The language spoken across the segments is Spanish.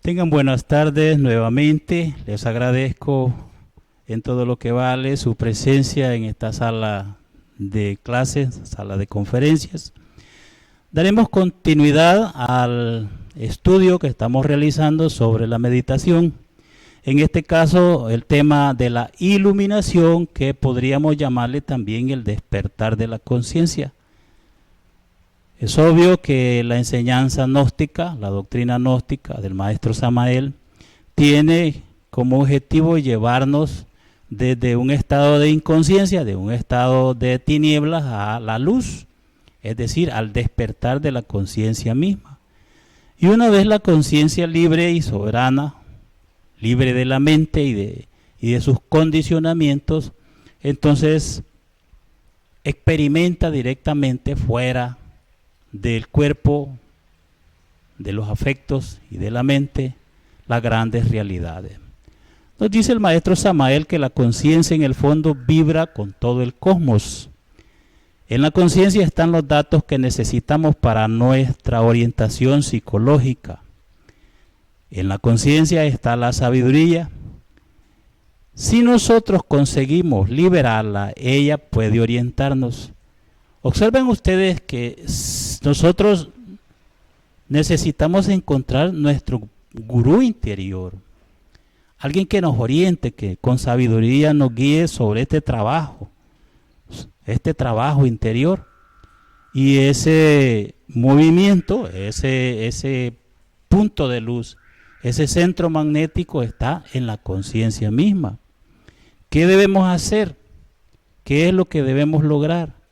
Tengan buenas tardes nuevamente. Les agradezco en todo lo que vale su presencia en esta sala de clases, sala de conferencias. Daremos continuidad al estudio que estamos realizando sobre la meditación. En este caso, el tema de la iluminación, que podríamos llamarle también el despertar de la conciencia. Es obvio que la enseñanza gnóstica, la doctrina gnóstica del maestro Samael, tiene como objetivo llevarnos desde un estado de inconsciencia, de un estado de tinieblas a la luz, es decir, al despertar de la conciencia misma. Y una vez la conciencia libre y soberana, libre de la mente y de sus condicionamientos, entonces experimenta directamente fuera del cuerpo, de los afectos y de la mente, las grandes realidades. Nos dice el maestro Samael que la conciencia en el fondo vibra con todo el cosmos. En la conciencia están los datos que necesitamos para nuestra orientación psicológica. En la conciencia está la sabiduría. Si nosotros conseguimos liberarla, ella puede orientarnos. Observen ustedes que nosotros necesitamos encontrar nuestro gurú interior, alguien que nos oriente, que con sabiduría nos guíe sobre este trabajo interior. Y ese movimiento, ese punto de luz, ese centro magnético está en la conciencia misma. ¿Qué debemos hacer? ¿Qué es lo que debemos lograr?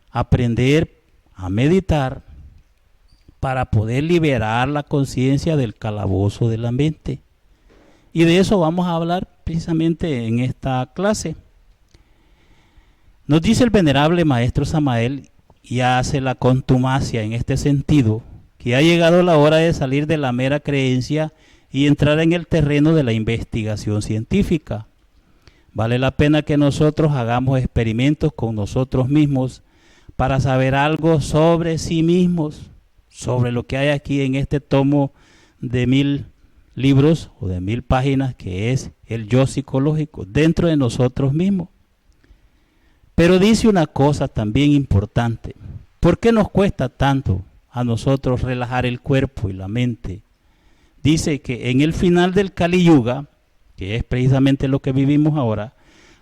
Aprender a meditar para poder liberar la conciencia del calabozo de la mente. Y de eso vamos a hablar precisamente en esta clase. Nos dice el venerable maestro Samael, y hace la contumacia en este sentido, que ha llegado la hora de salir de la mera creencia y entrar en el terreno de la investigación científica. Vale la pena que nosotros hagamos experimentos con nosotros mismos para saber algo sobre sí mismos, sobre lo que hay aquí en este tomo de 1000 libros o de 1000 páginas, que es el yo psicológico, dentro de nosotros mismos. Pero dice una cosa también importante: ¿por qué nos cuesta tanto a nosotros relajar el cuerpo y la mente? Dice que en el final del Kali Yuga, que es precisamente lo que vivimos ahora,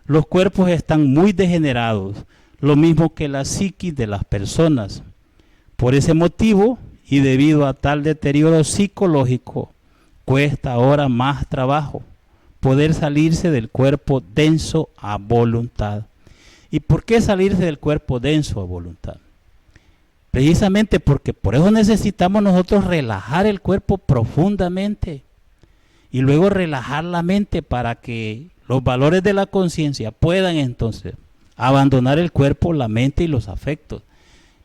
los cuerpos están muy degenerados, lo mismo que la psiquis de las personas. Por ese motivo, y debido a tal deterioro psicológico, cuesta ahora más trabajo poder salirse del cuerpo denso a voluntad. ¿Y por qué salirse del cuerpo denso a voluntad? Precisamente porque por eso necesitamos nosotros relajar el cuerpo profundamente y luego relajar la mente para que los valores de la conciencia puedan entonces abandonar el cuerpo, la mente y los afectos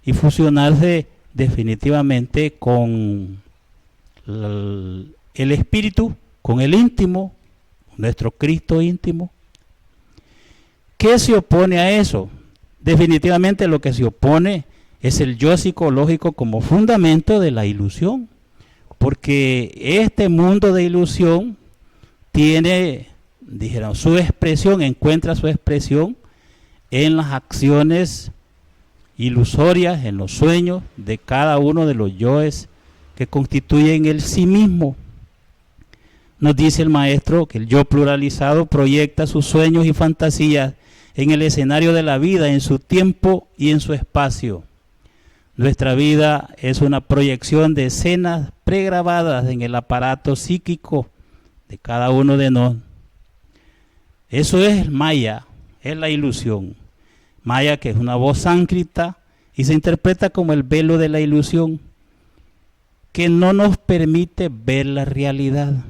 y fusionarse definitivamente con el espíritu, con el íntimo, nuestro Cristo íntimo. ¿Qué se opone a eso? Definitivamente lo que se opone es el yo psicológico como fundamento de la ilusión, porque este mundo de ilusión tiene, dijeron, su expresión, encuentra su expresión en las acciones ilusorias, en los sueños de cada uno de los yoes que constituyen el sí mismo. Nos dice el maestro que el yo pluralizado proyecta sus sueños y fantasías en el escenario de la vida, en su tiempo y en su espacio. Nuestra vida es una proyección de escenas pregrabadas en el aparato psíquico de cada uno de nosotros. Eso es Maya, es la ilusión. Maya, que es una voz sánscrita y se interpreta como el velo de la ilusión, que no nos permite ver la realidad.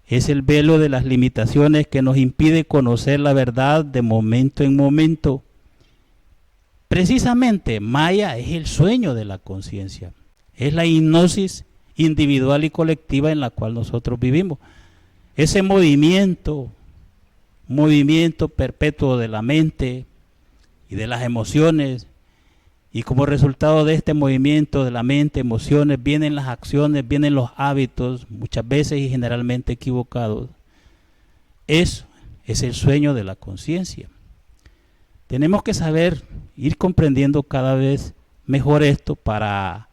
Es el velo de las limitaciones que nos impide conocer la verdad de momento en momento. Precisamente, Maya es el sueño de la conciencia. Es la hipnosis individual y colectiva en la cual nosotros vivimos. Ese movimiento perpetuo de la mente y de las emociones Y como resultado de este movimiento de la mente, emociones, vienen las acciones, vienen los hábitos, muchas veces y generalmente equivocados. Eso es el sueño de la conciencia. Tenemos que saber, ir comprendiendo cada vez mejor esto para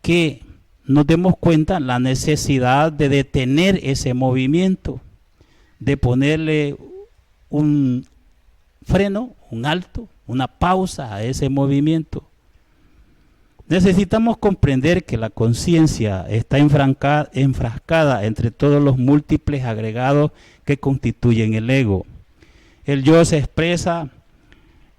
que nos demos cuenta la necesidad de detener ese movimiento, de ponerle un freno, un alto, una pausa a ese movimiento. Necesitamos comprender que la conciencia está enfrascada entre todos los múltiples agregados que constituyen el ego. El yo se expresa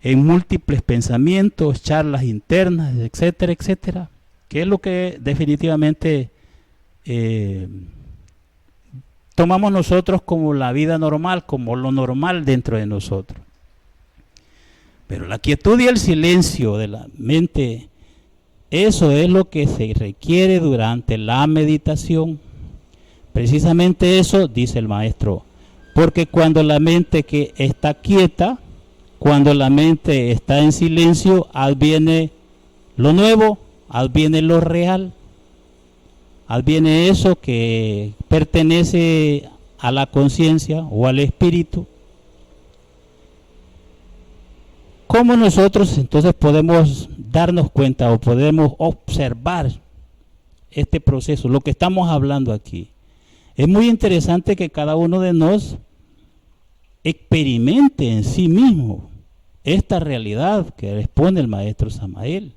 en múltiples pensamientos, charlas internas, etcétera, etcétera, que es lo que definitivamente tomamos nosotros como la vida normal, como lo normal dentro de nosotros. Pero la quietud y el silencio de la mente, eso es lo que se requiere durante la meditación. Precisamente eso dice el maestro, porque cuando la mente que está quieta, cuando la mente está en silencio, adviene lo nuevo, adviene lo real, adviene eso que pertenece a la conciencia o al espíritu. ¿Cómo nosotros entonces podemos darnos cuenta o podemos observar este proceso, lo que estamos hablando aquí? Es muy interesante que cada uno de nosotros experimente en sí mismo esta realidad que expone el maestro Samael.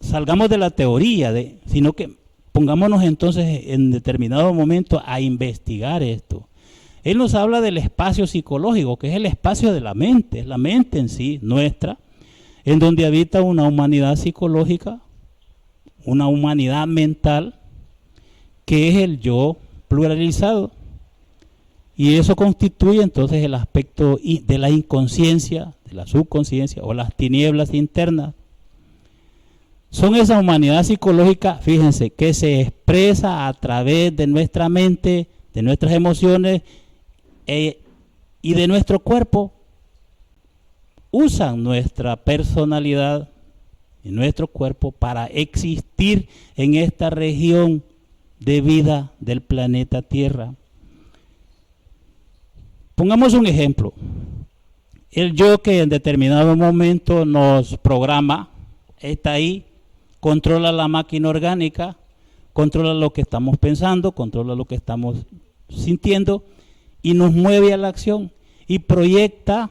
Salgamos de la teoría, sino que pongámonos entonces en determinado momento a investigar esto. Él nos habla del espacio psicológico, que es el espacio de la mente, es la mente en sí, nuestra, en donde habita una humanidad psicológica, una humanidad mental, que es el yo pluralizado. Y eso constituye entonces el aspecto de la inconsciencia, de la subconsciencia o las tinieblas internas. Son esa humanidad psicológica, fíjense, que se expresa a través de nuestra mente, de nuestras emociones y de nuestro cuerpo. Usan nuestra personalidad y nuestro cuerpo para existir en esta región de vida del planeta Tierra. Pongamos un ejemplo. El yo que en determinado momento nos programa, está ahí, controla la máquina orgánica, controla lo que estamos pensando, controla lo que estamos sintiendo y nos mueve a la acción y proyecta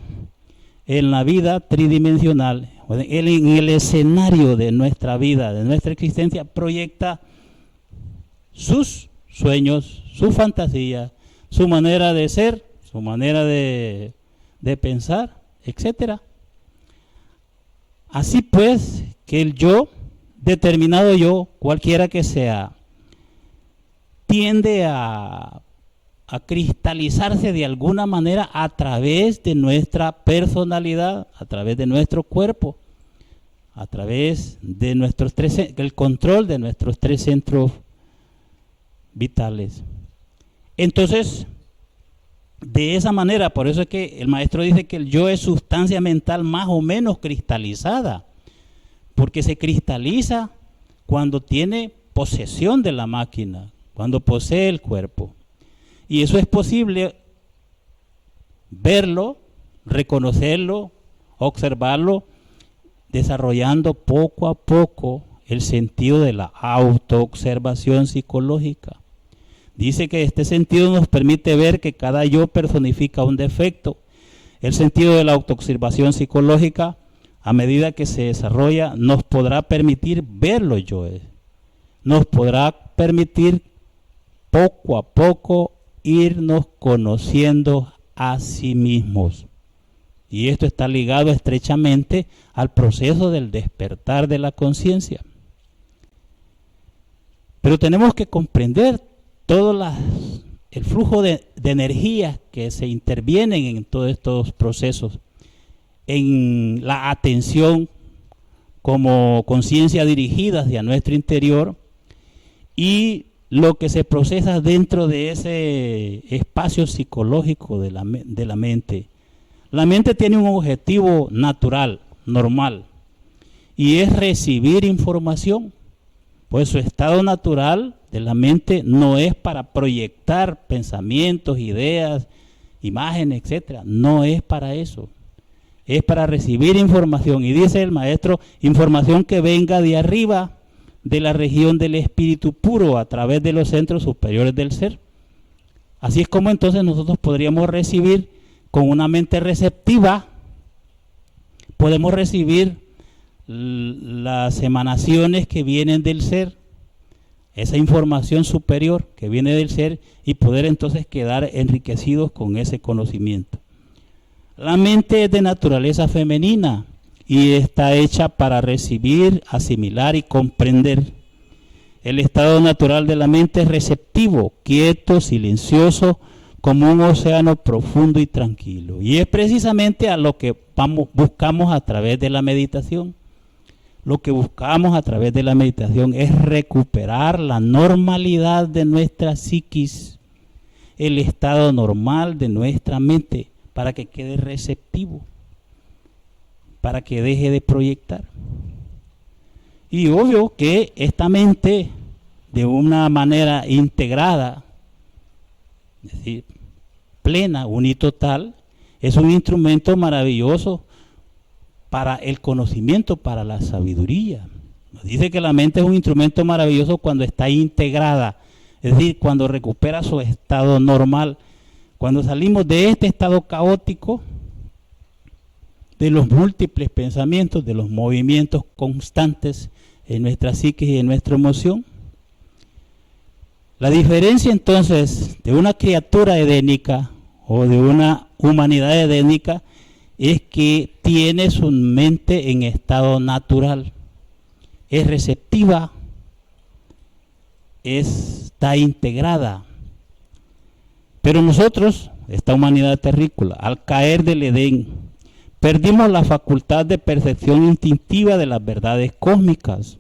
en la vida tridimensional, en el escenario de nuestra vida, de nuestra existencia, proyecta sus sueños, su fantasía, su manera de ser, su manera de pensar, etcétera. Así pues, que el yo, determinado yo, cualquiera que sea, tiende a cristalizarse de alguna manera a través de nuestra personalidad, a través de nuestro cuerpo, a través de el control de nuestros tres centros vitales. Entonces, de esa manera, por eso es que el maestro dice que el yo es sustancia mental más o menos cristalizada, porque se cristaliza cuando tiene posesión de la máquina, cuando posee el cuerpo. Y eso es posible verlo, reconocerlo, observarlo, desarrollando poco a poco el sentido de la autoobservación psicológica. Dice que este sentido nos permite ver que cada yo personifica un defecto. El sentido de la autoobservación psicológica, a medida que se desarrolla, nos podrá permitir ver los yoes. Nos podrá permitir poco a poco irnos conociendo a sí mismos. Y esto está ligado estrechamente al proceso del despertar de la conciencia. Pero tenemos que comprender todo el flujo de energías que se intervienen en todos estos procesos, en la atención como conciencia dirigida hacia nuestro interior y lo que se procesa dentro de ese espacio psicológico de la mente. La mente tiene un objetivo natural, normal y es recibir información. Pues su estado natural de la mente no es para proyectar pensamientos, ideas, imágenes, etcétera. No es para eso. Es para recibir información. Y dice el maestro, información que venga de arriba, de la región del espíritu puro, a través de los centros superiores del ser. Así es como entonces nosotros podríamos recibir con una mente receptiva, podemos recibir las emanaciones que vienen del ser, esa información superior que viene del ser, y poder entonces quedar enriquecidos con ese conocimiento. La mente es de naturaleza femenina y está hecha para recibir, asimilar y comprender. El estado natural de la mente es receptivo, quieto, silencioso, como un océano profundo y tranquilo. Y es precisamente a lo que buscamos a través de la meditación. Lo que buscamos a través de la meditación es recuperar la normalidad de nuestra psiquis, el estado normal de nuestra mente, para que quede receptivo, para que deje de proyectar. Y obvio que esta mente, de una manera integrada, es decir, plena, unitotal, es un instrumento maravilloso para el conocimiento, para la sabiduría. Nos dice que la mente es un instrumento maravilloso cuando está integrada, es decir, cuando recupera su estado normal. Cuando salimos de este estado caótico, de los múltiples pensamientos, de los movimientos constantes en nuestra psique y en nuestra emoción. La diferencia entonces de una criatura edénica o de una humanidad edénica es que tiene su mente en estado natural, es receptiva, está integrada. Pero nosotros, esta humanidad terrícola, al caer del Edén, perdimos la facultad de percepción instintiva de las verdades cósmicas.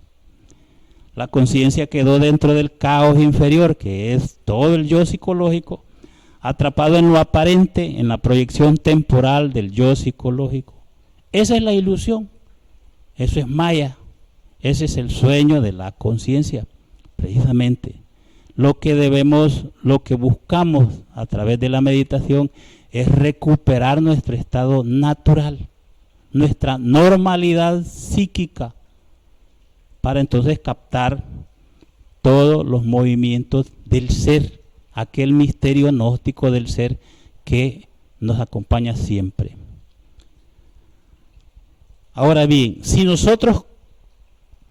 La conciencia quedó dentro del caos inferior, que es todo el yo psicológico, atrapado en lo aparente, en la proyección temporal del yo psicológico. Esa es la ilusión, eso es Maya, ese es el sueño de la conciencia, precisamente. Lo que buscamos a través de la meditación es recuperar nuestro estado natural, nuestra normalidad psíquica, para entonces captar todos los movimientos del ser, aquel misterio gnóstico del ser que nos acompaña siempre. Ahora bien, si nosotros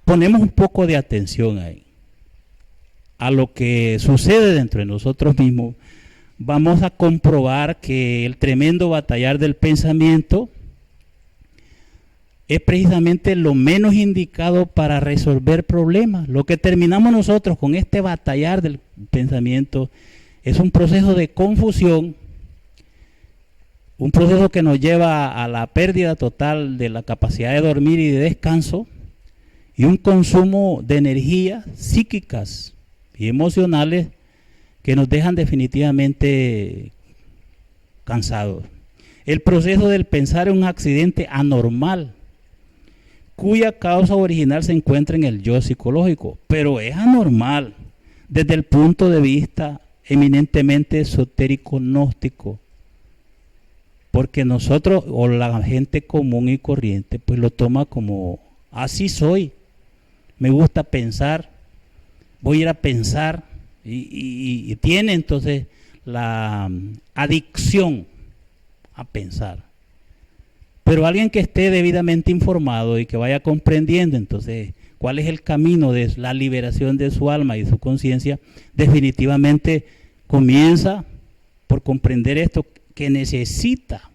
ponemos un poco de atención ahí, a lo que sucede dentro de nosotros mismos, vamos a comprobar que el tremendo batallar del pensamiento es precisamente lo menos indicado para resolver problemas. Lo que terminamos nosotros con este batallar del pensamiento es un proceso de confusión, un proceso que nos lleva a la pérdida total de la capacidad de dormir y de descanso, y un consumo de energías psíquicas y emocionales que nos dejan definitivamente cansados. El proceso del pensar es un accidente anormal, cuya causa original se encuentra en el yo psicológico, pero es anormal desde el punto de vista eminentemente esotérico gnóstico, porque nosotros o la gente común y corriente pues lo toma como así soy, me gusta pensar, voy a ir a pensar, y tiene entonces la adicción a pensar. Pero alguien que esté debidamente informado y que vaya comprendiendo entonces cuál es el camino de la liberación de su alma y su conciencia, definitivamente comienza por comprender esto, que necesita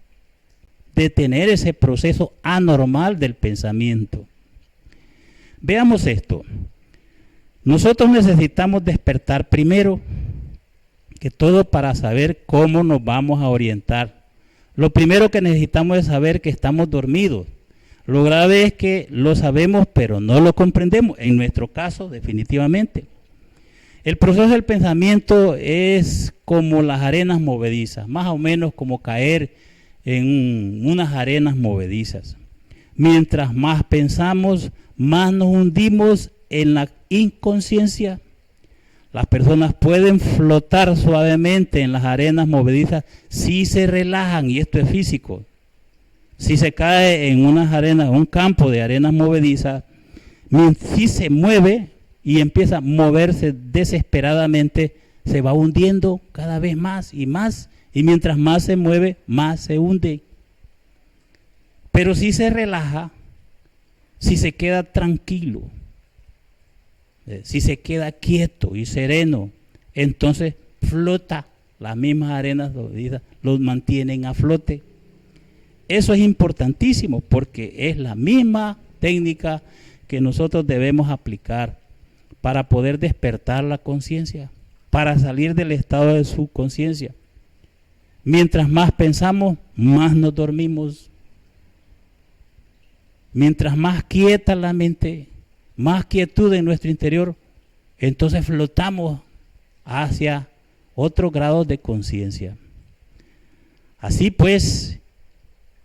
detener ese proceso anormal del pensamiento. Veamos esto. Nosotros necesitamos despertar primero que todo para saber cómo nos vamos a orientar. Lo primero que necesitamos es saber que estamos dormidos. Lo grave es que lo sabemos pero no lo comprendemos, en nuestro caso definitivamente. El proceso del pensamiento es como las arenas movedizas, más o menos como caer en unas arenas movedizas. Mientras más pensamos, más nos hundimos en la inconsciencia. Las personas pueden flotar suavemente en las arenas movedizas si se relajan, y esto es físico. Si se cae en unas arenas, un campo de arenas movedizas, si se mueve y empieza a moverse desesperadamente, se va hundiendo cada vez más, y mientras más se mueve, más se hunde. Pero si se relaja, si se queda tranquilo, si se queda quieto y sereno, entonces flota. Las mismas arenas movedizas los mantienen a flote. Eso es importantísimo porque es la misma técnica que nosotros debemos aplicar para poder despertar la conciencia, para salir del estado de subconsciencia. Mientras más pensamos, más nos dormimos. Mientras más quieta la mente, más quietud en nuestro interior, entonces flotamos hacia otro grado de conciencia. Así pues,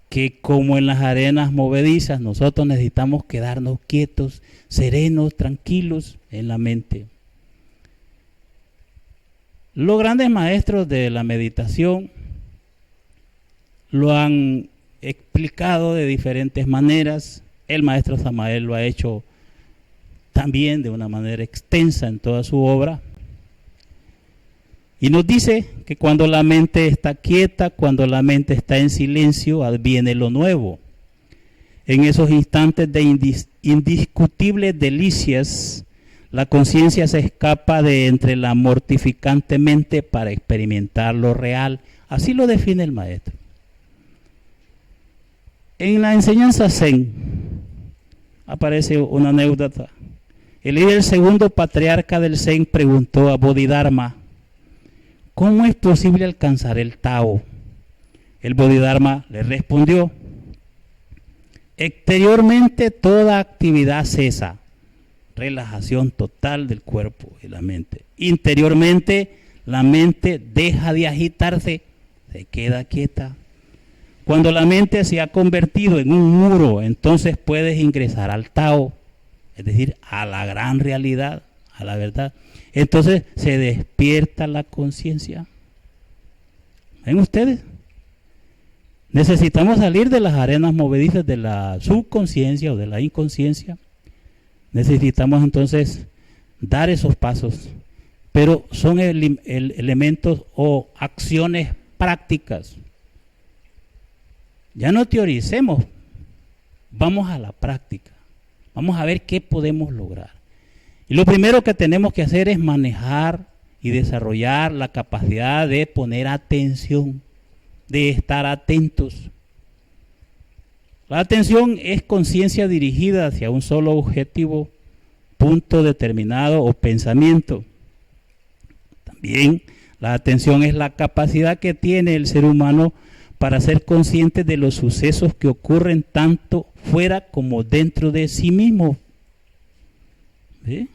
que como en las arenas movedizas, nosotros necesitamos quedarnos quietos, serenos, tranquilos en la mente. Los grandes maestros de la meditación lo han explicado de diferentes maneras. El maestro Samael lo ha hecho también de una manera extensa en toda su obra. Y nos dice que cuando la mente está quieta, cuando la mente está en silencio, adviene lo nuevo. En esos instantes de indiscutibles delicias, la conciencia se escapa de entre la mortificante mente para experimentar lo real. Así lo define el maestro. En la enseñanza Zen aparece una anécdota. El líder segundo patriarca del Zen preguntó a Bodhidharma: ¿cómo es posible alcanzar el Tao? El Bodhidharma le respondió: exteriormente toda actividad cesa, relajación total del cuerpo y la mente. Interiormente la mente deja de agitarse, se queda quieta. Cuando la mente se ha convertido en un muro, entonces puedes ingresar al Tao, es decir, a la gran realidad, a la verdad. Entonces se despierta la conciencia. ¿Ven ustedes? Necesitamos salir de las arenas movedizas de la subconsciencia o de la inconsciencia. Necesitamos entonces dar esos pasos, pero son elementos o acciones prácticas. Ya no teoricemos, vamos a la práctica. Vamos a ver qué podemos lograr. Y lo primero que tenemos que hacer es manejar y desarrollar la capacidad de poner atención, de estar atentos. La atención es conciencia dirigida hacia un solo objetivo, punto determinado o pensamiento. También la atención es la capacidad que tiene el ser humano para ser consciente de los sucesos que ocurren tanto fuera como dentro de sí mismo. ¿Sí?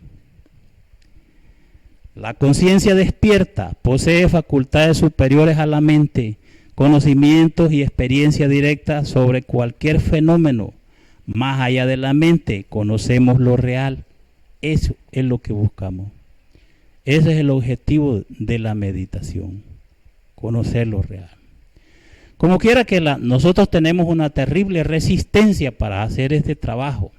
La conciencia despierta posee facultades superiores a la mente, conocimientos y experiencia directa sobre cualquier fenómeno. Más allá de la mente, conocemos lo real. Eso es lo que buscamos. Ese es el objetivo de la meditación, conocer lo real. Como quiera que nosotros tenemos una terrible resistencia para hacer este trabajo.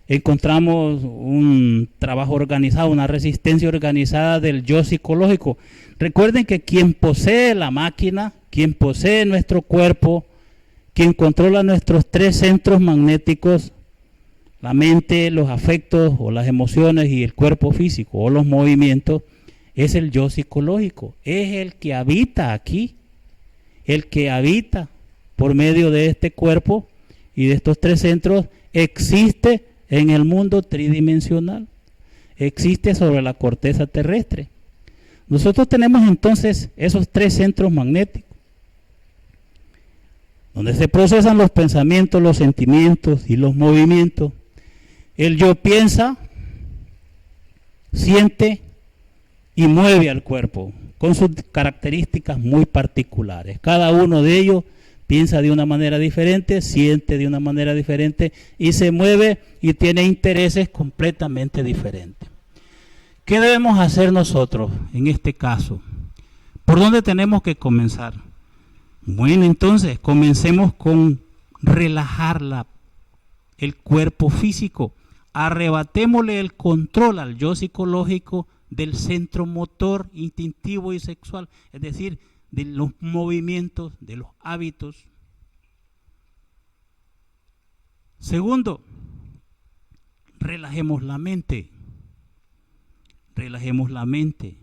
Encontramos un trabajo organizado, una resistencia organizada del yo psicológico. Recuerden que quien posee la máquina, quien posee nuestro cuerpo, quien controla nuestros tres centros magnéticos, la mente, los afectos o las emociones y el cuerpo físico o los movimientos, es el yo psicológico. Es el que habita aquí, el que habita por medio de este cuerpo y de estos tres centros, existe en el mundo tridimensional, existe sobre la corteza terrestre. Nosotros tenemos entonces esos tres centros magnéticos, donde se procesan los pensamientos, los sentimientos y los movimientos. El yo piensa, siente y mueve al cuerpo con sus características muy particulares. Cada uno de ellos piensa de una manera diferente, siente de una manera diferente y se mueve y tiene intereses completamente diferentes. ¿Qué debemos hacer nosotros en este caso? ¿Por dónde tenemos que comenzar? Bueno, entonces comencemos con relajar el cuerpo físico. Arrebatémosle el control al yo psicológico del centro motor, instintivo y sexual, es decir, de los movimientos, de los hábitos. Segundo, relajemos la mente. Relajemos la mente.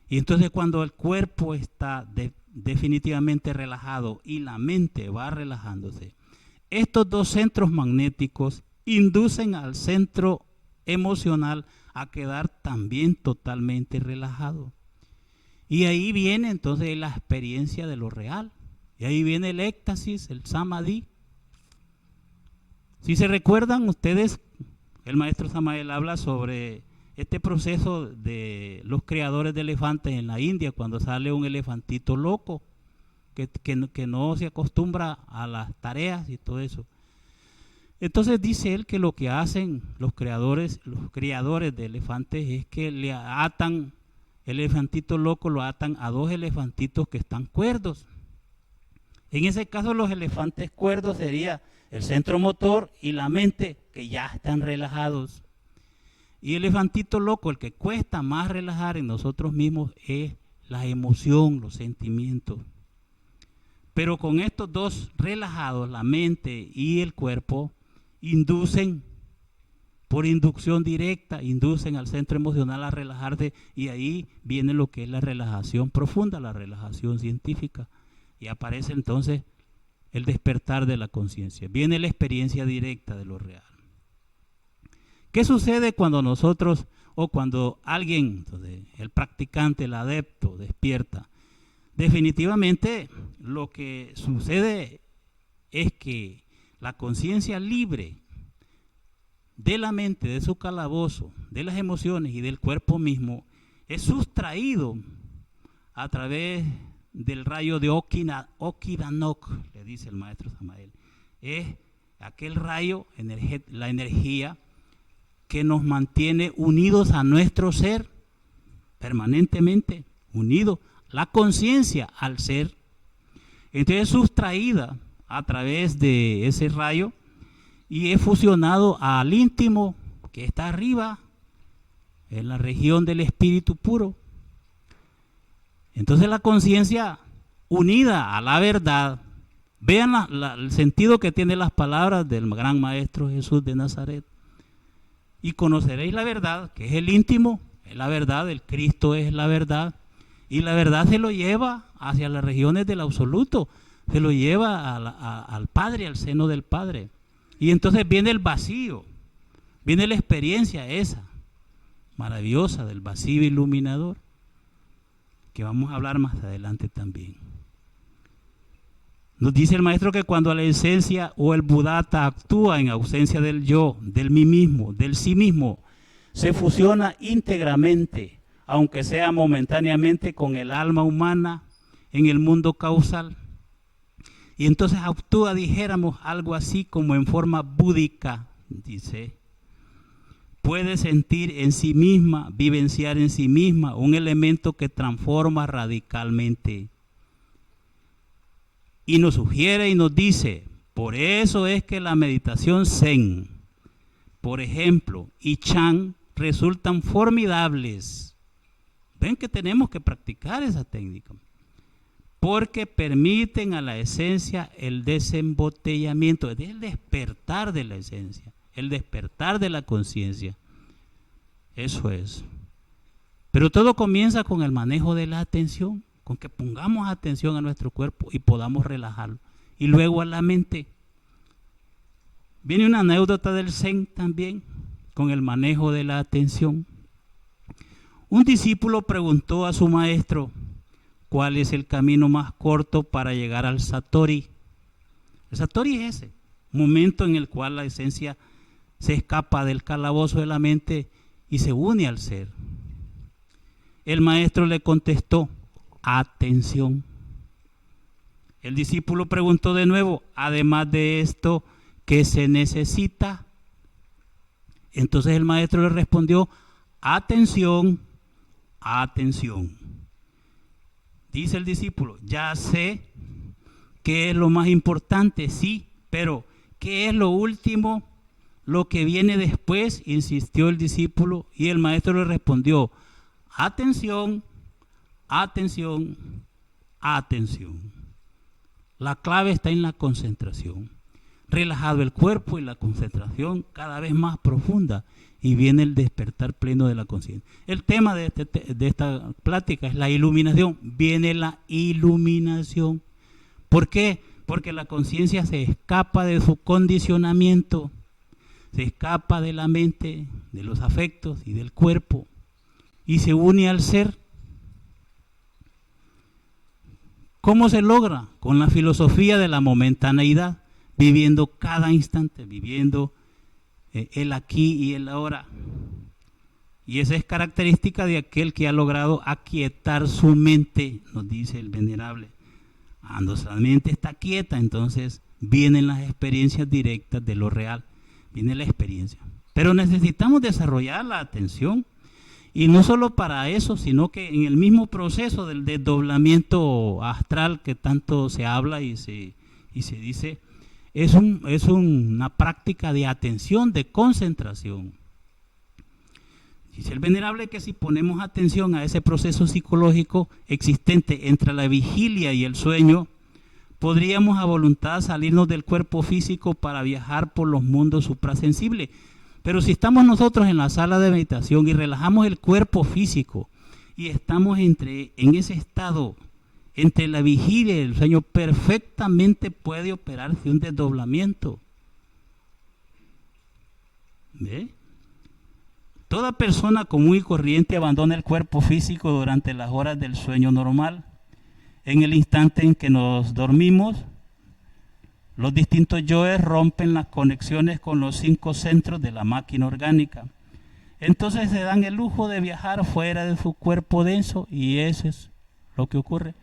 Y entonces cuando el cuerpo está definitivamente relajado y la mente va relajándose, estos dos centros magnéticos inducen al centro emocional a quedar también totalmente relajado. Y ahí viene entonces la experiencia de lo real. Y ahí viene el éxtasis, el samadhi. Si se recuerdan ustedes, el maestro Samael habla sobre este proceso de los criadores de elefantes en la India, cuando sale un elefantito loco, que no se acostumbra a las tareas y todo eso. Entonces dice él que lo que hacen los criadores de elefantes es que le atan el elefantito loco, lo atan a dos elefantitos que están cuerdos. En ese caso los elefantes cuerdos sería el centro motor y la mente, que ya están relajados. Y el elefantito loco, el que cuesta más relajar en nosotros mismos, es la emoción, los sentimientos. Pero con estos dos relajados, la mente y el cuerpo, inducen, por inducción directa, inducen al centro emocional a relajarse, y ahí viene lo que es la relajación profunda, la relajación científica. Y aparece entonces el despertar de la conciencia. Viene la experiencia directa de lo real. ¿Qué sucede cuando nosotros, o cuando alguien, el practicante, el adepto, despierta? Definitivamente lo que sucede es que la conciencia libre de la mente, de su calabozo, de las emociones y del cuerpo mismo, es sustraído a través del rayo de Okidanok, le dice el maestro Samael. Es aquel rayo, la energía que nos mantiene unidos a nuestro ser, permanentemente unidos, la conciencia al ser. Entonces es sustraída a través de ese rayo y es fusionado al íntimo que está arriba, en la región del espíritu puro. Entonces la conciencia unida a la verdad, vean el sentido que tienen las palabras del gran maestro Jesús de Nazaret. Y conoceréis la verdad, que es el íntimo, es la verdad, el Cristo es la verdad. Y la verdad se lo lleva hacia las regiones del absoluto, se lo lleva al Padre, al seno del Padre. Y entonces viene el vacío, viene la experiencia esa, maravillosa, del vacío iluminador, que vamos a hablar más adelante también. Nos dice el maestro que cuando la esencia o el Buddhata actúa en ausencia del yo, del mí mismo, del sí mismo, se fusiona íntegramente, aunque sea momentáneamente, con el alma humana en el mundo causal. Y entonces actúa, dijéramos, algo así como en forma búdica, dice. Puede sentir en sí misma, vivenciar en sí misma un elemento que transforma radicalmente. Y nos sugiere y nos dice, por eso es que la meditación Zen, por ejemplo, y Chan, resultan formidables. Ven que tenemos que practicar esa técnica, porque permiten a la esencia el desembotellamiento, es el despertar de la esencia, el despertar de la conciencia. Eso es. Pero todo comienza con el manejo de la atención, con que pongamos atención a nuestro cuerpo y podamos relajarlo. Y luego a la mente. Viene una anécdota del Zen también, con el manejo de la atención. Un discípulo preguntó a su maestro, ¿cuál es el camino más corto para llegar al Satori? El Satori es ese momento en el cual la esencia se escapa del calabozo de la mente y se une al ser. El maestro le contestó, atención. El discípulo preguntó de nuevo, además de esto, ¿qué se necesita? Entonces el maestro le respondió, atención, atención. Dice el discípulo, ya sé qué es lo más importante, sí, pero ¿qué es lo último? Lo que viene después, insistió el discípulo, y el maestro le respondió, atención, atención, atención. La clave está en la concentración. Relajado el cuerpo y la concentración cada vez más profunda y viene el despertar pleno de la conciencia. El tema de esta plática es la iluminación. Viene la iluminación. ¿Por qué? Porque la conciencia se escapa de su condicionamiento, se escapa de la mente, de los afectos y del cuerpo y se une al ser. ¿Cómo se logra? Con la filosofía de la momentaneidad, viviendo cada instante, viviendo el aquí y el ahora. Y esa es característica de aquel que ha logrado aquietar su mente, nos dice el venerable. Cuando la mente está quieta, entonces vienen las experiencias directas de lo real, viene la experiencia. Pero necesitamos desarrollar la atención. Y no solo para eso, sino que en el mismo proceso del desdoblamiento astral que tanto se habla y se dice, es una práctica de atención, de concentración. Dice el venerable que si ponemos atención a ese proceso psicológico existente entre la vigilia y el sueño, podríamos a voluntad salirnos del cuerpo físico para viajar por los mundos suprasensibles. Pero si estamos nosotros en la sala de meditación y relajamos el cuerpo físico y estamos en ese estado, entre la vigilia y el sueño, perfectamente puede operarse un desdoblamiento. ¿Ve? Toda persona común y corriente abandona el cuerpo físico durante las horas del sueño normal. En el instante en que nos dormimos, los distintos yoes rompen las conexiones con los 5 centros de la máquina orgánica. Entonces se dan el lujo de viajar fuera de su cuerpo denso y eso es lo que ocurre.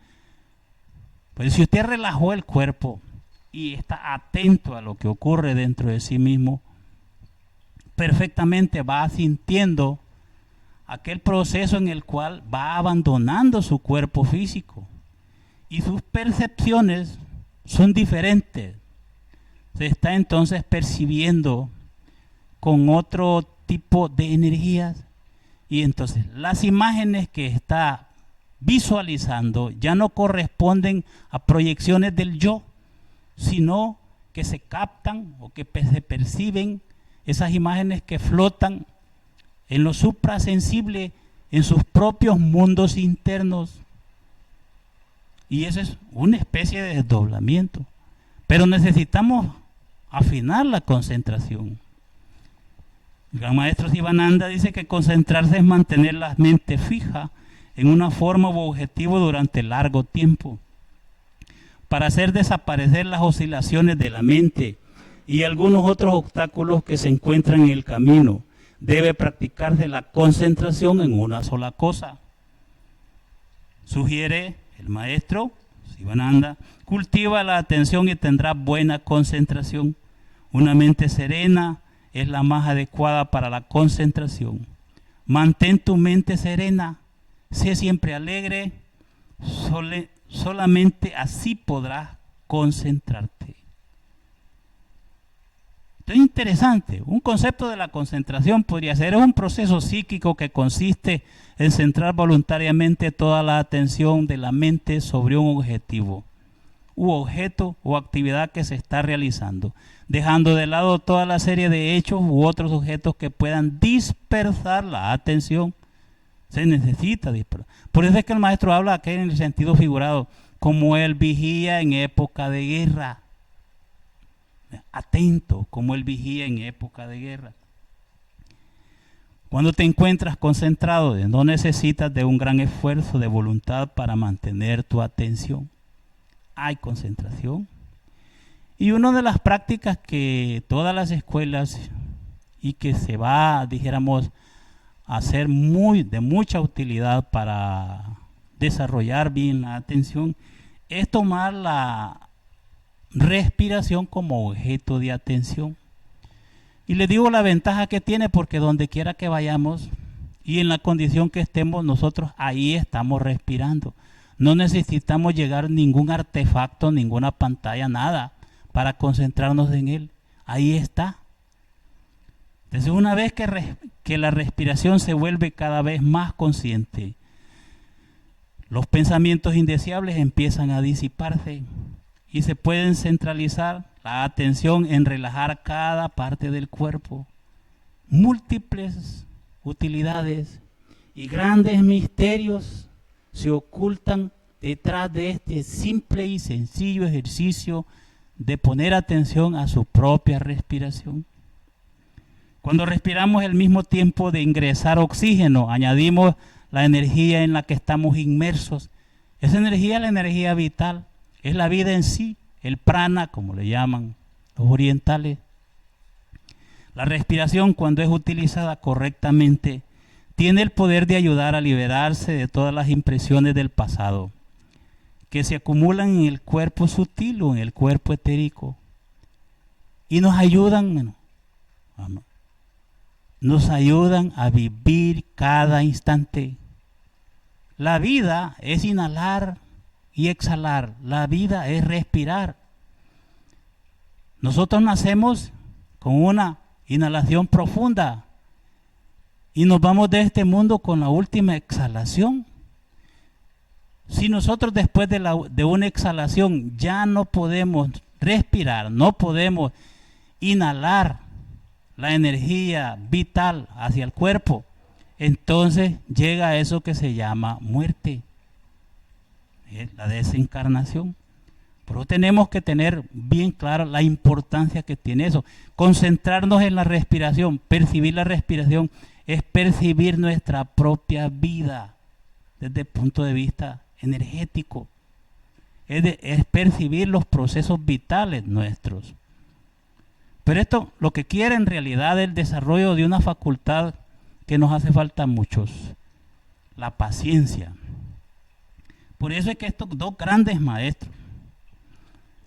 Pues si usted relajó el cuerpo y está atento a lo que ocurre dentro de sí mismo, perfectamente va sintiendo aquel proceso en el cual va abandonando su cuerpo físico y sus percepciones son diferentes. Se está entonces percibiendo con otro tipo de energías y entonces las imágenes que está visualizando ya no corresponden a proyecciones del yo, sino que se captan o que se perciben esas imágenes que flotan en lo suprasensible, en sus propios mundos internos. Y eso es una especie de desdoblamiento. Pero necesitamos afinar la concentración. El gran maestro Sivananda dice que concentrarse es mantener la mente fija en una forma u objetivo durante largo tiempo, para hacer desaparecer las oscilaciones de la mente y algunos otros obstáculos que se encuentran en el camino. Debe practicarse la concentración en una sola cosa. Sugiere el maestro Sivananda, cultiva la atención y tendrá buena concentración. Una mente serena es la más adecuada para la concentración. Mantén tu mente serena, sé siempre alegre, solamente así podrás concentrarte. Esto es interesante. Un concepto de la concentración podría ser un proceso psíquico que consiste en centrar voluntariamente toda la atención de la mente sobre un objetivo u objeto o actividad que se está realizando, dejando de lado toda la serie de hechos u otros objetos que puedan dispersar la atención. Se necesita dispersar. Por eso es que el maestro habla aquí en el sentido figurado, como el vigía en época de guerra. Atento, como el vigía en época de guerra. Cuando te encuentras concentrado, no necesitas de un gran esfuerzo de voluntad para mantener tu atención. Hay concentración. Y una de las prácticas que todas las escuelas y que se va, dijéramos, a hacer de mucha utilidad para desarrollar bien la atención es tomar la respiración como objeto de atención. Y les digo la ventaja que tiene, porque donde quiera que vayamos y en la condición que estemos, nosotros ahí estamos respirando. No necesitamos llegar a ningún artefacto, ninguna pantalla, nada, para concentrarnos en él. Ahí está. Entonces, una vez que la respiración se vuelve cada vez más consciente, los pensamientos indeseables empiezan a disiparse y se pueden centralizar la atención en relajar cada parte del cuerpo. Múltiples utilidades y grandes misterios se ocultan detrás de este simple y sencillo ejercicio de poner atención a su propia respiración. Cuando respiramos al mismo tiempo de ingresar oxígeno, añadimos la energía en la que estamos inmersos. Esa energía es la energía vital, es la vida en sí, el prana, como le llaman los orientales. La respiración, cuando es utilizada correctamente, tiene el poder de ayudar a liberarse de todas las impresiones del pasado que se acumulan en el cuerpo sutil o en el cuerpo etérico y nos ayudan a vivir cada instante. La vida es inhalar y exhalar. La vida es respirar. Nosotros nacemos con una inhalación profunda y nos vamos de este mundo con la última exhalación. Si nosotros después de una exhalación ya no podemos respirar, no podemos inhalar la energía vital hacia el cuerpo, entonces llega eso que se llama muerte, la desencarnación. Pero tenemos que tener bien clara la importancia que tiene eso. Concentrarnos en la respiración, percibir la respiración, es percibir nuestra propia vida desde el punto de vista energético. Es percibir los procesos vitales nuestros. Pero esto lo que quiere en realidad es el desarrollo de una facultad que nos hace falta a muchos, la paciencia. Por eso es que estos dos grandes maestros,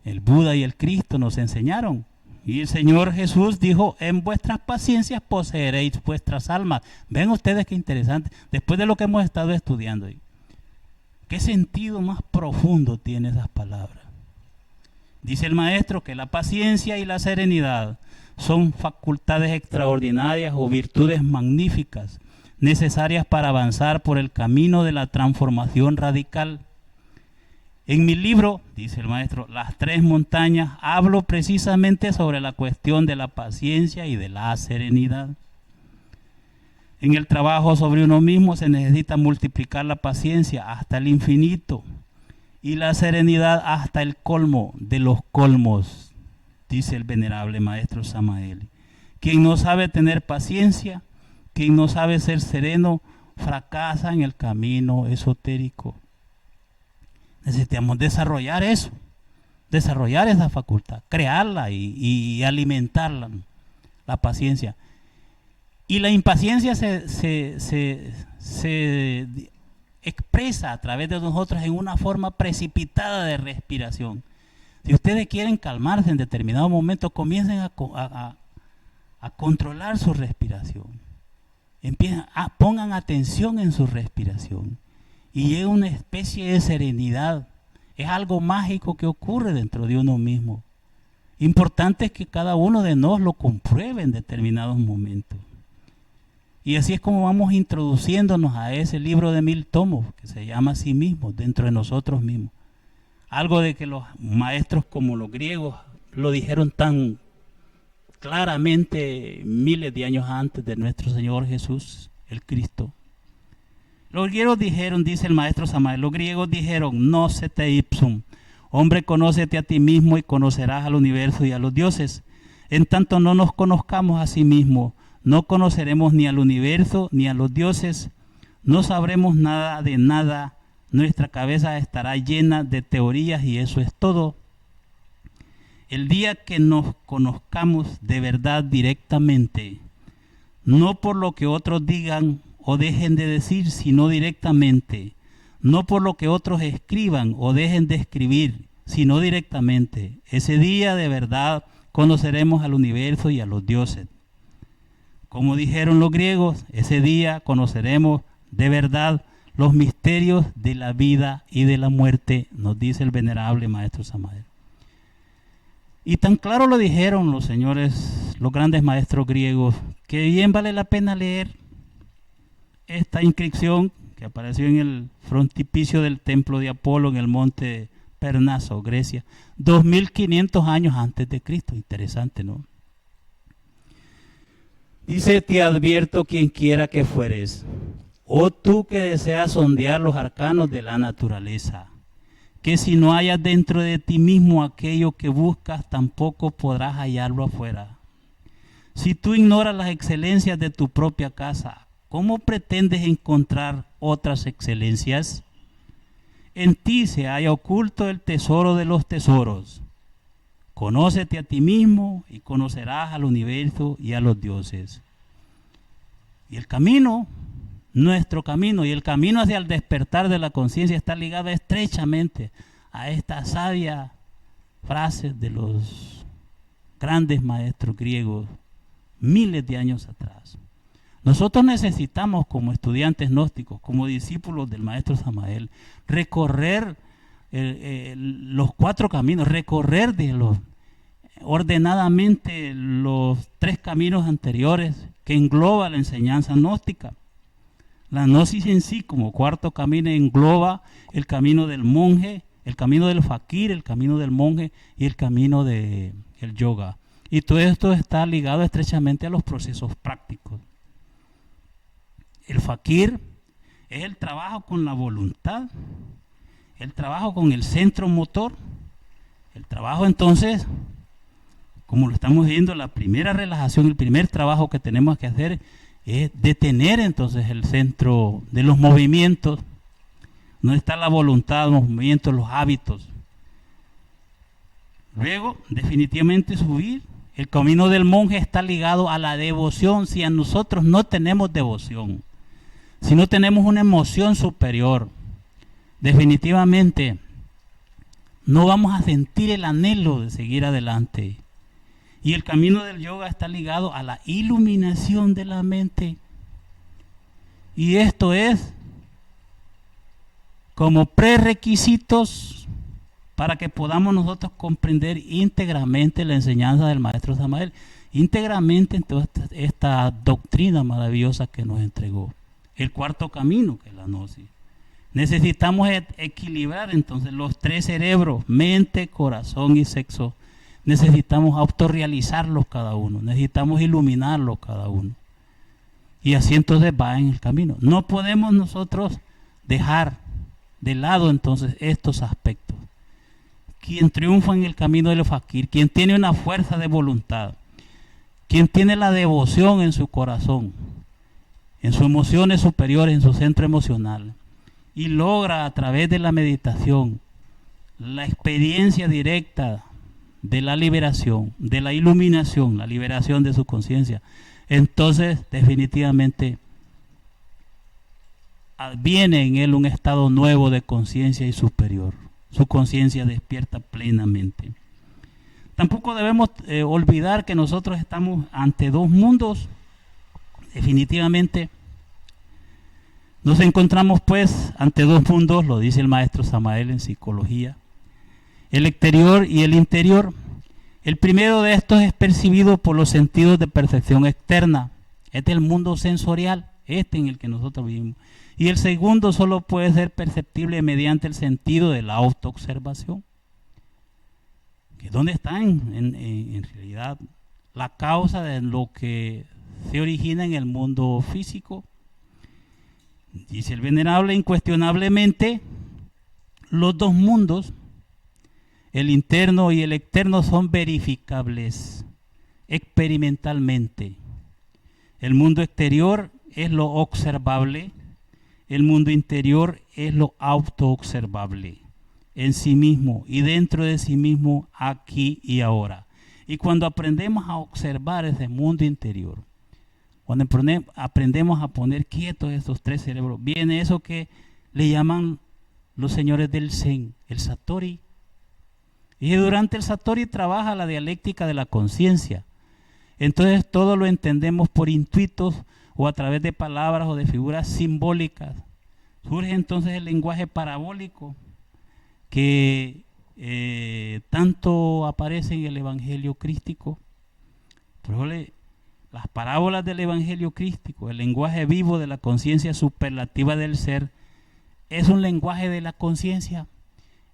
el Buda y el Cristo, nos enseñaron. Y el Señor Jesús dijo: en vuestras paciencias poseeréis vuestras almas. Ven ustedes qué interesante, después de lo que hemos estado estudiando. ¿Qué sentido más profundo tiene esas palabras? Dice el maestro que la paciencia y la serenidad son facultades extraordinarias o virtudes magníficas, necesarias para avanzar por el camino de la transformación radical. En mi libro, dice el maestro, Las Tres Montañas, hablo precisamente sobre la cuestión de la paciencia y de la serenidad. En el trabajo sobre uno mismo se necesita multiplicar la paciencia hasta el infinito y la serenidad hasta el colmo de los colmos, dice el venerable maestro Samael. Quien no sabe tener paciencia, quien no sabe ser sereno, fracasa en el camino esotérico. Necesitamos desarrollar eso, desarrollar esa facultad, crearla y alimentarla, la paciencia. Y la impaciencia se expresa a través de nosotros en una forma precipitada de respiración. Si ustedes quieren calmarse en determinado momento, comiencen a controlar su respiración. Pongan atención en su respiración. Y llega una especie de serenidad. Es algo mágico que ocurre dentro de uno mismo. Importante es que cada uno de nosotros lo compruebe en determinados momentos. Y así es como vamos introduciéndonos a ese libro de 1000 tomos que se llama a sí mismo, dentro de nosotros mismos. Algo de que los maestros como los griegos lo dijeron tan claramente miles de años antes de nuestro Señor Jesús, el Cristo. Los griegos dijeron, dice el maestro Samael, los griegos dijeron: gnócete ipsum, hombre, conócete a ti mismo y conocerás al universo y a los dioses. En tanto no nos conozcamos a sí mismos, no conoceremos ni al universo ni a los dioses, no sabremos nada de nada, nuestra cabeza estará llena de teorías y eso es todo. El día que nos conozcamos de verdad directamente, no por lo que otros digan o dejen de decir, sino directamente, no por lo que otros escriban o dejen de escribir, sino directamente. Ese día de verdad conoceremos al universo y a los dioses. Como dijeron los griegos, ese día conoceremos de verdad los misterios de la vida y de la muerte, nos dice el venerable maestro Samael. Y tan claro lo dijeron los señores, los grandes maestros griegos, que bien vale la pena leer esta inscripción que apareció en el frontispicio del templo de Apolo en el monte Parnaso, Grecia, 2500 años antes de Cristo. Interesante, ¿no? Dice: te advierto, quien quiera que fueres, oh tú que deseas sondear los arcanos de la naturaleza, que si no hallas dentro de ti mismo aquello que buscas, tampoco podrás hallarlo afuera. Si tú ignoras las excelencias de tu propia casa, ¿cómo pretendes encontrar otras excelencias? En ti se halla oculto el tesoro de los tesoros. Conócete a ti mismo y conocerás al universo y a los dioses. Y el camino, nuestro camino y el camino hacia el despertar de la conciencia está ligado estrechamente a esta sabia frase de los grandes maestros griegos miles de años atrás. Nosotros necesitamos, como estudiantes gnósticos, como discípulos del maestro Samael, recorrer los cuatro caminos, recorrer ordenadamente los tres caminos anteriores que engloba la enseñanza gnóstica. La gnosis en sí, como cuarto camino, engloba el camino del monje, el camino del fakir, el camino del monje y el camino del yoga. Y todo esto está ligado estrechamente a los procesos prácticos. El fakir es el trabajo con la voluntad, el trabajo con el centro motor, el trabajo entonces, como lo estamos viendo, la primera relajación, el primer trabajo que tenemos que hacer es detener entonces el centro de los movimientos, donde está la voluntad, los movimientos, los hábitos. Luego, definitivamente subir. El camino del monje está ligado a la devoción. Si a nosotros no tenemos devoción, si no tenemos una emoción superior, definitivamente no vamos a sentir el anhelo de seguir adelante. Y el camino del yoga está ligado a la iluminación de la mente. Y esto es como prerequisitos para que podamos nosotros comprender íntegramente la enseñanza del maestro Samael, íntegramente en toda esta doctrina maravillosa que nos entregó. El cuarto camino, que es la gnosis. Necesitamos equilibrar entonces los tres cerebros, mente, corazón y sexo. Necesitamos autorrealizarlos cada uno, necesitamos iluminarlos cada uno. Y así entonces va en el camino. No podemos nosotros dejar de lado entonces estos aspectos. Quien triunfa en el camino del fakir, quien tiene una fuerza de voluntad, quien tiene la devoción en su corazón, en sus emociones superiores, en su centro emocional, y logra a través de la meditación la experiencia directa de la liberación, de la iluminación, la liberación de su conciencia, entonces definitivamente viene en él un estado nuevo de conciencia y superior. Su conciencia despierta plenamente. Tampoco debemos olvidar que nosotros estamos ante dos mundos. Definitivamente nos encontramos pues ante dos mundos, lo dice el maestro Samael en psicología, el exterior y el interior. El primero de estos es percibido por los sentidos de percepción externa. Este es el mundo sensorial, este en el que nosotros vivimos. Y el segundo solo puede ser perceptible mediante el sentido de la autoobservación. Que ¿dónde está en realidad la causa de lo que se origina en el mundo físico? Dice el venerable: incuestionablemente los dos mundos, el interno y el externo, son verificables experimentalmente. El mundo exterior es lo observable, el mundo interior es lo autoobservable en sí mismo y dentro de sí mismo, aquí y ahora. Y cuando aprendemos a observar ese mundo interior, cuando aprendemos a poner quietos estos tres cerebros, viene eso que le llaman los señores del Zen, el Satori. Y durante el Satori trabaja la dialéctica de la conciencia. Entonces todo lo entendemos por intuitos o a través de palabras o de figuras simbólicas. Surge entonces el lenguaje parabólico que tanto aparece en el Evangelio crístico. Por ejemplo, las parábolas del Evangelio crístico, el lenguaje vivo de la conciencia superlativa del ser, es un lenguaje de la conciencia.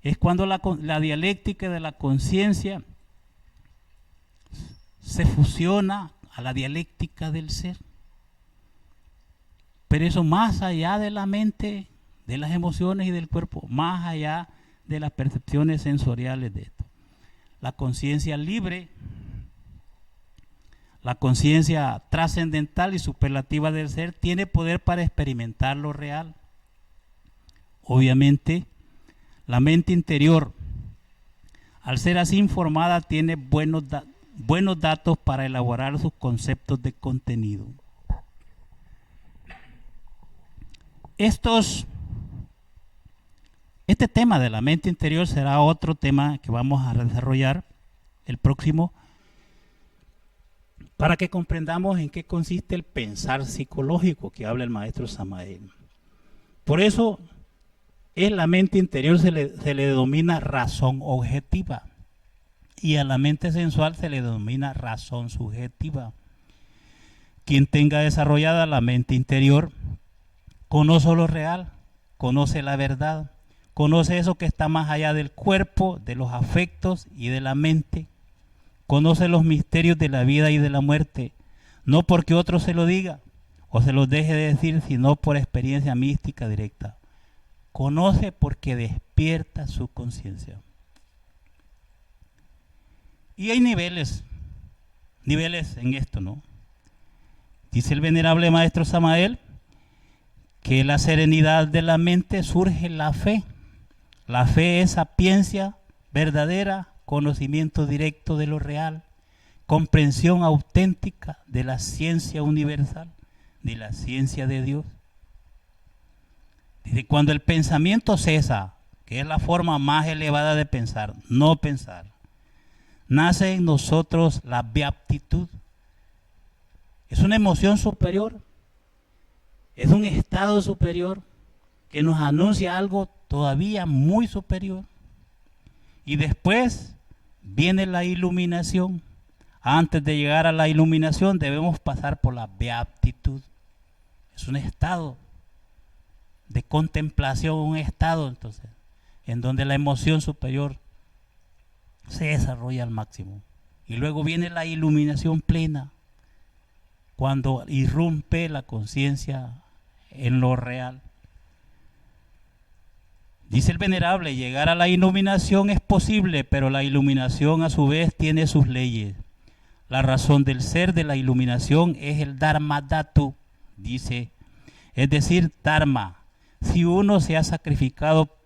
Es cuando la dialéctica de la conciencia se fusiona a la dialéctica del ser. Pero eso más allá de la mente, de las emociones y del cuerpo, más allá de las percepciones sensoriales de esto. La conciencia libre, la conciencia trascendental y superlativa del ser tiene poder para experimentar lo real. Obviamente, la mente interior, al ser así informada, tiene buenos datos para elaborar sus conceptos de contenido. Este tema de la mente interior será otro tema que vamos a desarrollar el próximo, para que comprendamos en qué consiste el pensar psicológico que habla el maestro Samael. Por eso, en la mente interior se le denomina razón objetiva y a la mente sensual se le denomina razón subjetiva. Quien tenga desarrollada la mente interior conoce lo real, conoce la verdad, conoce eso que está más allá del cuerpo, de los afectos y de la mente. Conoce los misterios de la vida y de la muerte, no porque otro se lo diga o se los deje de decir, sino por experiencia mística directa. Conoce porque despierta su conciencia. Y hay niveles en esto, ¿no? Dice el venerable maestro Samael que la serenidad de la mente surge la fe. La fe es sapiencia verdadera, conocimiento directo de lo real, comprensión auténtica de la ciencia universal, de la ciencia de Dios. Dice, cuando el pensamiento cesa, que es la forma más elevada de pensar, no pensar, nace en nosotros la beatitud. Es una emoción superior, es un estado superior que nos anuncia algo todavía muy superior. Y después viene la iluminación. Antes de llegar a la iluminación debemos pasar por la beatitud. Es un estado de contemplación, un estado entonces en donde la emoción superior se desarrolla al máximo. Y luego viene la iluminación plena, cuando irrumpe la conciencia en lo real. Dice el venerable, llegar a la iluminación es posible, pero la iluminación a su vez tiene sus leyes. La razón del ser de la iluminación es el Dharma Dhatu, dice, es decir, Dharma. Si uno se ha sacrificado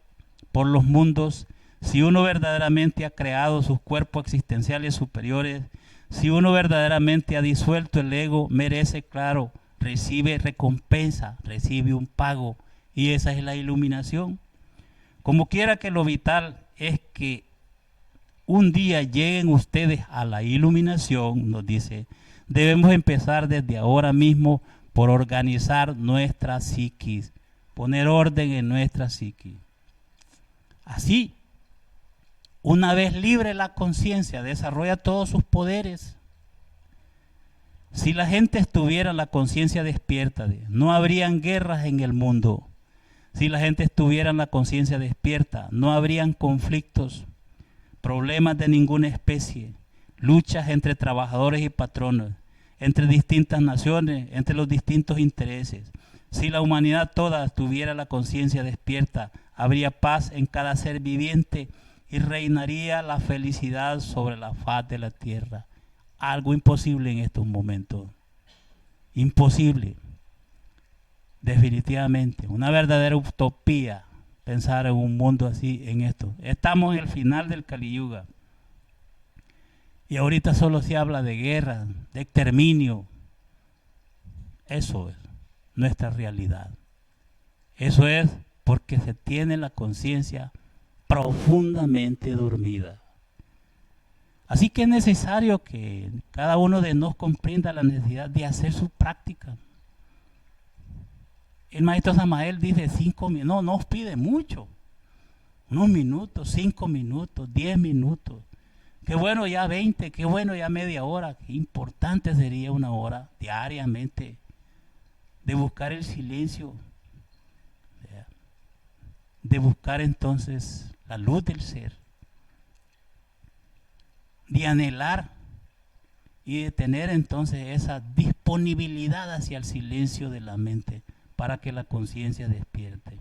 por los mundos, si uno verdaderamente ha creado sus cuerpos existenciales superiores, si uno verdaderamente ha disuelto el ego, merece, claro, recibe recompensa, recibe un pago, y esa es la iluminación. Como quiera que lo vital es que un día lleguen ustedes a la iluminación, nos dice, debemos empezar desde ahora mismo por organizar nuestra psiquis, poner orden en nuestra psiquis. Así, una vez libre la conciencia, desarrolla todos sus poderes. Si la gente estuviera la conciencia despierta, no habrían guerras en el mundo. Si la gente estuviera en la conciencia despierta, no habrían conflictos, problemas de ninguna especie, luchas entre trabajadores y patronos, entre distintas naciones, entre los distintos intereses. Si la humanidad toda tuviera la conciencia despierta, habría paz en cada ser viviente y reinaría la felicidad sobre la faz de la tierra. Algo imposible en estos momentos. Imposible. Definitivamente, una verdadera utopía pensar en un mundo así, en esto. Estamos en el final del Kali Yuga y ahorita solo se habla de guerra, de exterminio. Eso es nuestra realidad. Eso es porque se tiene la conciencia profundamente dormida. Así que es necesario que cada uno de nosotros comprenda la necesidad de hacer su práctica. El maestro Samael dice 5 minutos, no nos pide mucho, unos minutos, 5 minutos, 10 minutos. Qué bueno ya 20, qué bueno ya media hora, qué importante sería una hora diariamente de buscar el silencio, de buscar entonces la luz del ser, de anhelar y de tener entonces esa disponibilidad hacia el silencio de la mente para que la conciencia despierte.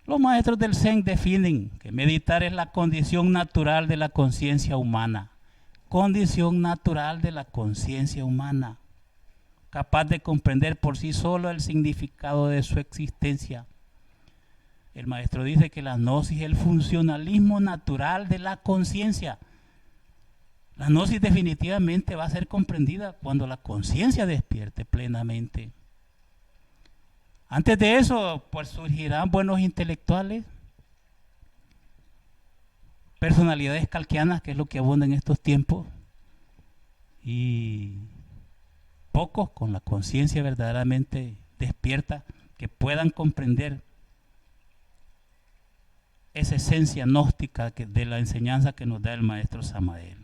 Los maestros del Zen definen que meditar es la condición natural de la conciencia humana, condición natural de la conciencia humana, capaz de comprender por sí solo el significado de su existencia. El maestro dice que la gnosis es el funcionalismo natural de la conciencia. La gnosis definitivamente va a ser comprendida cuando la conciencia despierte plenamente. Antes de eso, pues surgirán buenos intelectuales, personalidades kalkianas, que es lo que abunda en estos tiempos, y pocos con la conciencia verdaderamente despierta que puedan comprender esa esencia gnóstica de la enseñanza que nos da el maestro Samael.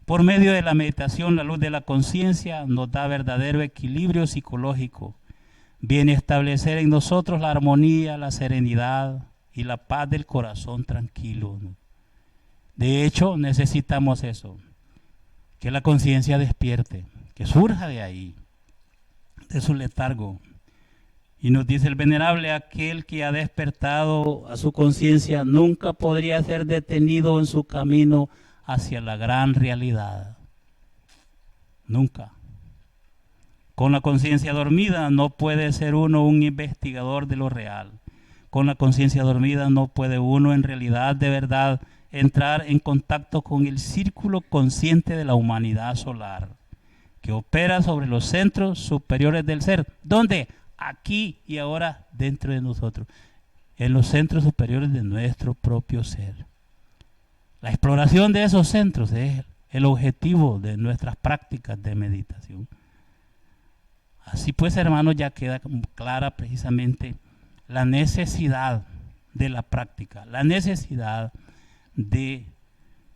Por medio de la meditación, la luz de la conciencia nos da verdadero equilibrio psicológico. Viene a establecer en nosotros la armonía, la serenidad y la paz del corazón tranquilo. De hecho, necesitamos eso, que la conciencia despierte, que surja de ahí, de su letargo. Y nos dice el venerable, aquel que ha despertado a su conciencia nunca podría ser detenido en su camino hacia la gran realidad. Nunca. Con la conciencia dormida no puede ser uno un investigador de lo real. Con la conciencia dormida no puede uno en realidad de verdad entrar en contacto con el círculo consciente de la humanidad solar, que opera sobre los centros superiores del ser. ¿Dónde? Aquí y ahora dentro de nosotros, en los centros superiores de nuestro propio ser. La exploración de esos centros es el objetivo de nuestras prácticas de meditación. Así pues, hermanos, ya queda clara precisamente la necesidad de la práctica, la necesidad de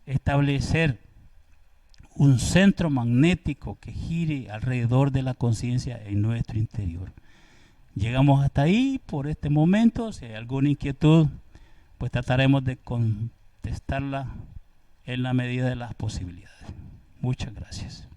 establecer un centro magnético que gire alrededor de la conciencia en nuestro interior. Llegamos hasta ahí por este momento. Si hay alguna inquietud, pues trataremos de contestarla en la medida de las posibilidades. Muchas gracias.